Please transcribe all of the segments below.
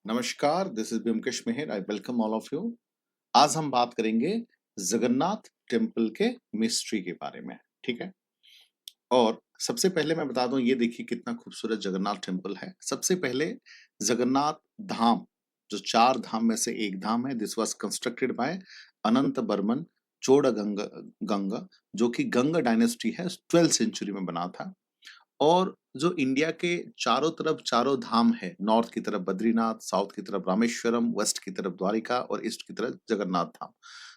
नमस्कार, this is Byomkesh Mehar. I welcome all of you. आज हम बात करेंगे जगन्नाथ टेम्पल के मिस्ट्री के बारे में। ठीक है। और सबसे पहले मैं बता दूं, ये देखिए कितना खूबसूरत जगन्नाथ टेम्पल है। सबसे पहले जगन्नाथ धाम, जो चार धाम में से एक धाम है, दिस वाज कंस्ट्रक्टेड बाय अनंत बर्मन चोड़गंगा गंगा, जो कि गंगा डायनेस्टी है, 12th सेंचुरी में बना था। और जो इंडिया के चारों तरफ चारों धाम है, नॉर्थ की तरफ बद्रीनाथ, साउथ की तरफ रामेश्वरम, वेस्ट की तरफ द्वारिका और ईस्ट की तरफ जगन्नाथ धाम।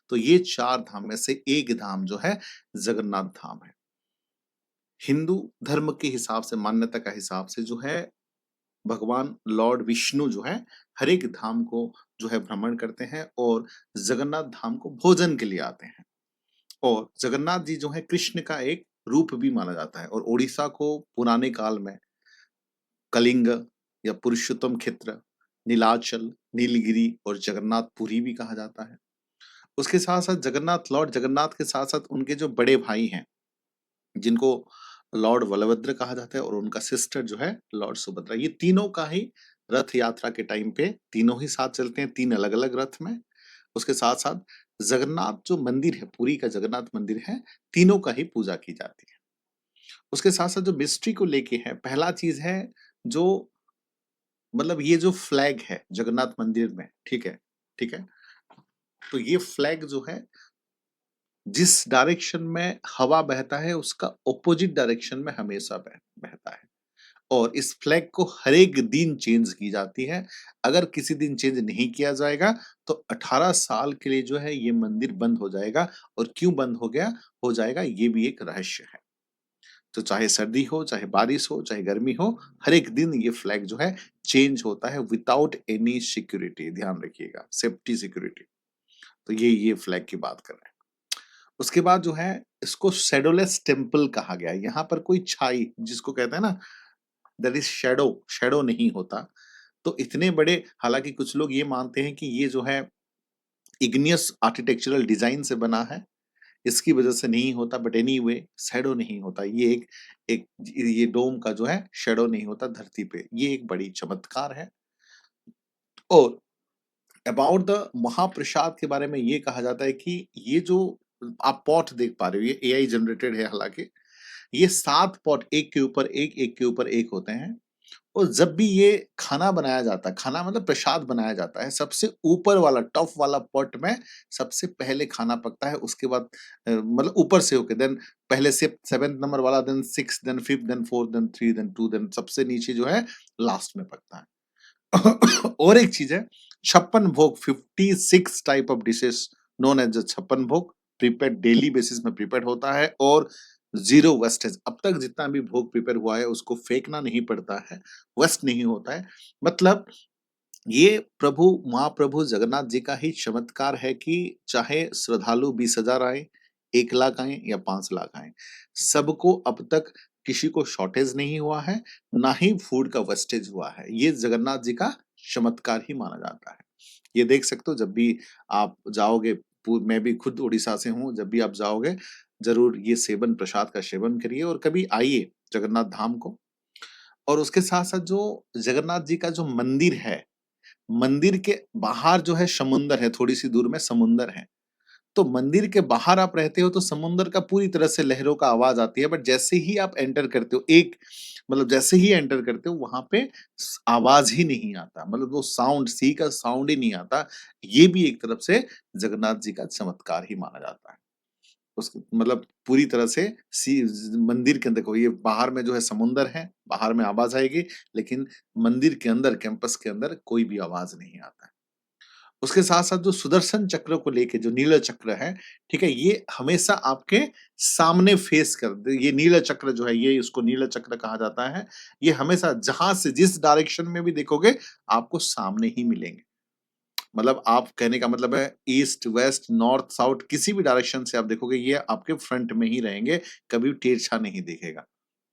तो ये चार धाम में से एक धाम जो है जगन्नाथ धाम है। हिंदू धर्म के हिसाब से, मान्यता का हिसाब से जो है, भगवान लॉर्ड विष्णु जो है हर एक धाम को जो है भ्रमण करते हैं और जगन्नाथ धाम को भोजन के लिए आते हैं। और जगन्नाथ जी जो है कृष्ण का एक रूप भी माना जाता है। और उड़ीसा को पुराने काल में कलिंग या पुरुषोत्तम क्षेत्र, नीलाचल, नीलगिरी और जगन्नाथपुरी भी कहा जाता है। उसके साथ साथ जगन्नाथ, लॉर्ड जगन्नाथ के साथ साथ उनके जो बड़े भाई हैं, जिनको लॉर्ड बलभद्र कहा जाता है, और उनका सिस्टर जो है लॉर्ड सुभद्रा, ये तीनों का ही रथ यात्रा के टाइम पे तीनों ही साथ चलते हैं, तीन अलग अलग रथ में। उसके साथ साथ जगन्नाथ जो मंदिर है, पुरी का जगन्नाथ मंदिर है, तीनों का ही पूजा की जाती है। उसके साथ साथ जो मिस्ट्री को लेके है, पहला चीज है जो, मतलब ये जो फ्लैग है जगन्नाथ मंदिर में, ठीक है, ठीक है, तो ये फ्लैग जो है, जिस डायरेक्शन में हवा बहता है उसका ऑपोजिट डायरेक्शन में हमेशा बहता है। और इस फ्लैग को हर एक दिन चेंज की जाती है। अगर किसी दिन चेंज नहीं किया जाएगा तो 18 साल के लिए जो है ये मंदिर बंद हो जाएगा। और क्यों बंद हो जाएगा, ये भी एक रहस्य है। तो चाहे सर्दी हो, चाहे बारिश हो, चाहे गर्मी हो, हर एक दिन ये फ्लैग जो है चेंज होता है विदाउट एनी सिक्योरिटी। ध्यान रखिएगा, सेफ्टी सिक्योरिटी। तो ये फ्लैग की बात कर रहे हैं। उसके बाद जो है, इसको शेडोलेस टेम्पल कहा गया है। यहाँ पर कोई छाई, जिसको कहते हैं ना, दैट इज शेडो, शेडो नहीं होता। तो इतने बड़े, हालांकि कुछ लोग ये मानते हैं कि ये जो है इग्नियस आर्किटेक्चरल डिजाइन से बना है, इसकी वजह से नहीं होता, बट एनीवे शैडो नहीं होता। ये एक ये डोम का जो है शैडो नहीं होता धरती पे। ये एक बड़ी चमत्कार है। और अबाउट द महाप्रसाद के बारे में ये कहा जाता है कि ये जो आप पॉट देख पा रहे हो, ये एआई जनरेटेड है। हालांकि ये 7 पॉट एक के ऊपर एक के ऊपर एक होते हैं। और जब भी ये खाना बनाया जाता है, खाना मतलब प्रसाद बनाया जाता है, सबसे ऊपर वाला टॉप वाला पॉट में सबसे पहले खाना पकता है। उसके बाद मतलब ऊपर से होके, देन पहले से 7th नंबर वाला, then 6th, then 5th, then 4th, then 3, then 2, then सबसे नीचे जो है लास्ट में पकता है। और एक चीज है, 56 भोग, 56 type of dishes known as 56 भोग, प्रिपेयर डेली बेसिस में प्रिपेयर होता है। और जीरो वेस्टेज। अब तक जितना भी भोग प्रिपेयर हुआ है उसको फेंकना नहीं पड़ता है, वेस्ट नहीं होता है। मतलब ये प्रभु, महाप्रभु जगन्नाथ जी का ही चमत्कार है कि चाहे श्रद्धालु 20,000 आए, 1 लाख आए या 5 लाख आए, सबको अब तक किसी को शॉर्टेज नहीं हुआ है, ना ही फूड का वेस्टेज हुआ है। ये जगन्नाथ जी का चमत्कार ही माना जाता है। ये देख सकते हो, जब भी आप जाओगे, मैं भी खुद उड़ीसा से हूँ, जब भी आप जाओगे जरूर ये सेवन, प्रसाद का सेवन करिए और कभी आइए जगन्नाथ धाम को। और उसके साथ साथ जो जगन्नाथ जी का जो मंदिर है, मंदिर के बाहर जो है समुंदर है, थोड़ी सी दूर में समुंदर है। तो मंदिर के बाहर आप रहते हो तो समुंदर का पूरी तरह से लहरों का आवाज आती है, बट जैसे ही आप एंटर करते हो, एक मतलब जैसे ही एंटर करते हो वहां पे आवाज ही नहीं आता, मतलब वो साउंड, सी का साउंड ही नहीं आता। ये भी एक तरफ से जगन्नाथ जी का चमत्कार ही माना जाता है। उसके मतलब पूरी तरह से सी, मंदिर के अंदर को, ये बाहर में जो है समुंदर है, बाहर में आवाज आएगी, लेकिन मंदिर के अंदर, कैंपस के अंदर कोई भी आवाज नहीं आता है। उसके साथ-साथ जो सुदर्शन चक्र को लेके जो नीला चक्र है, ठीक है? ये हमेशा आपके सामने फेस कर दे। ये नीला चक्र जो है, ये इसको नीला चक्र कहा जाता है। ये हमेशा जहाँ से जिस डायरेक्शन में भी देखोगे, आपको सामने ही मिलेंगे। मतलब आप, कहने का मतलब है ईस्ट, वेस्ट, नॉर्थ, साउथ, किसी भी डायरेक्शन से आप देखोगे, ये आपके फ्रंट में ही रहेंगे, कभी तिरछा नहीं दिखेगा।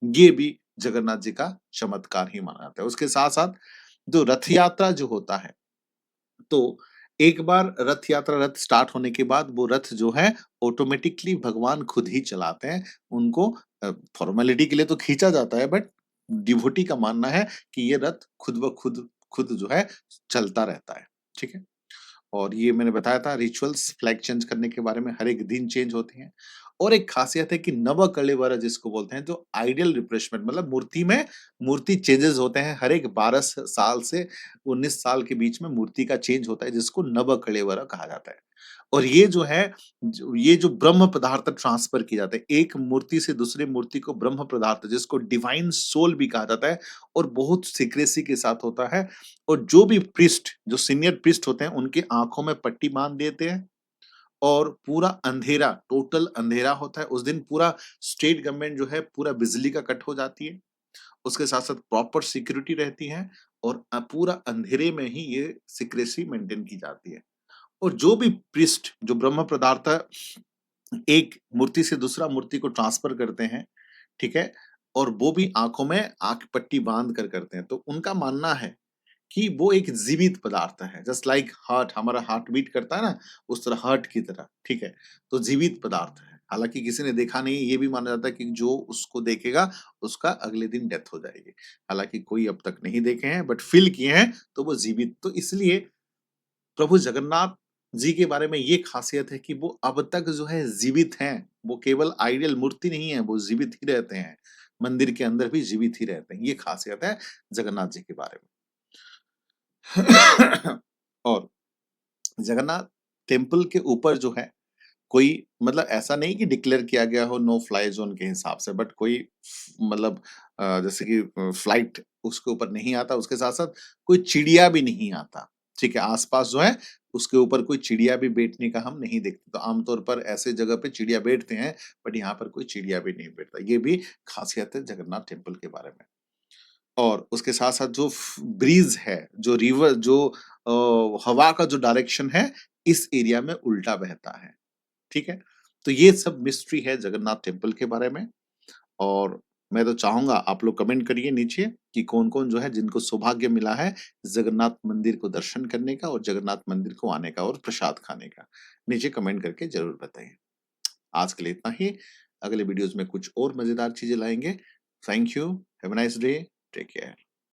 ये भी जगन्नाथ जी का चमत्कार ही माना जाता है। उसके साथ-साथ जो रथ यात्रा जो होता है, तो एक बार रथ यात्रा, रथ स्टार्ट होने के बाद वो रथ जो है ऑटोमेटिकली भगवान खुद ही चलाते हैं। उनको फॉर्मेलिटी के लिए तो खींचा जाता है, बट डिवोटी का मानना है कि ये रथ खुद ब खुद खुद जो है चलता रहता है, ठीक है। और ये मैंने बताया था रिचुअल्स फ्लैग चेंज करने के बारे में, हर एक दिन चेंज होते हैं। और एक खासियत है कि नवकलेवर जिसको बोलते हैं, जो आइडियल रिफ्रेशमेंट मतलब मूर्ति में मूर्ति चेंजेस होते हैं, हर एक 12 साल से 19 साल के बीच में मूर्ति का चेंज होता है, जिसको नवकलेवर कहा जाता है। और ये जो है ये जो ब्रह्म पदार्थ ट्रांसफर किए जाते हैं, एक मूर्ति से दूसरी मूर्ति को ब्रह्म पदार्थ जिसको डिवाइन सोल भी कहा जाता है, और बहुत सीक्रेसी के साथ होता है। और जो भी प्रीस्ट, जो सीनियर प्रीस्ट होते हैं, उनकी आंखों में पट्टी बांध देते हैं, और पूरा अंधेरा, टोटल अंधेरा होता है उस दिन। पूरा स्टेट गवर्नमेंट जो है पूरा बिजली का कट हो जाती है, उसके साथ साथ प्रॉपर सिक्योरिटी रहती है, और पूरा अंधेरे में ही ये सिक्रेसी मेंटेन की जाती है। और जो भी प्रीस्ट, जो ब्रह्म पदार्थ एक मूर्ति से दूसरा मूर्ति को ट्रांसफर करते हैं, ठीक है, और वो भी आंखों में आंख पट्टी बांध कर करते हैं, तो उनका मानना है कि वो एक जीवित पदार्थ है, जस्ट लाइक हार्ट, हमारा हार्ट बीट करता है ना, उस तरह हार्ट की तरह, ठीक है। तो जीवित पदार्थ है, हालांकि किसी ने देखा नहीं, ये भी माना जाता है कि जो उसको देखेगा उसका अगले दिन डेथ हो जाएगी। हालांकि कोई अब तक नहीं देखे हैं, बट फील किए हैं, तो वो जीवित। तो इसलिए प्रभु जगन्नाथ जी के बारे में ये खासियत है कि वो अब तक जो है जीवित हैं। वो केवल आइडियल मूर्ति नहीं है, वो जीवित ही रहते हैं, मंदिर के अंदर भी जीवित ही रहते हैं। ये खासियत है जगन्नाथ जी के बारे में। और जगन्नाथ टेम्पल के ऊपर जो है, कोई मतलब ऐसा नहीं कि डिक्लेयर किया गया हो नो फ्लाई जोन के हिसाब से, बट कोई मतलब जैसे कि फ्लाइट उसके ऊपर नहीं आता, उसके साथ साथ कोई चिड़िया भी नहीं आता, ठीक है। आसपास जो है उसके ऊपर कोई चिड़िया भी बैठने का हम नहीं देखते। तो आमतौर पर ऐसे जगह पे चिड़िया बैठते हैं, बट यहाँ पर कोई चिड़िया भी नहीं बैठता। ये भी खासियत है जगन्नाथ टेम्पल के बारे में। और उसके साथ साथ जो ब्रीज है, जो रिवर, जो हवा का जो डायरेक्शन है, इस एरिया में उल्टा बहता है, ठीक है। तो ये सब मिस्ट्री है जगन्नाथ टेम्पल के बारे में। और मैं तो चाहूंगा आप लोग कमेंट करिए नीचे कि कौन कौन जो है जिनको सौभाग्य मिला है जगन्नाथ मंदिर को दर्शन करने का, और जगन्नाथ मंदिर को आने का, और प्रसाद खाने का। नीचे कमेंट करके जरूर बताइए। आज के लिए इतना ही। अगले वीडियोस में कुछ और मजेदार चीजें लाएंगे। Thank you. Have a nice day. Take care.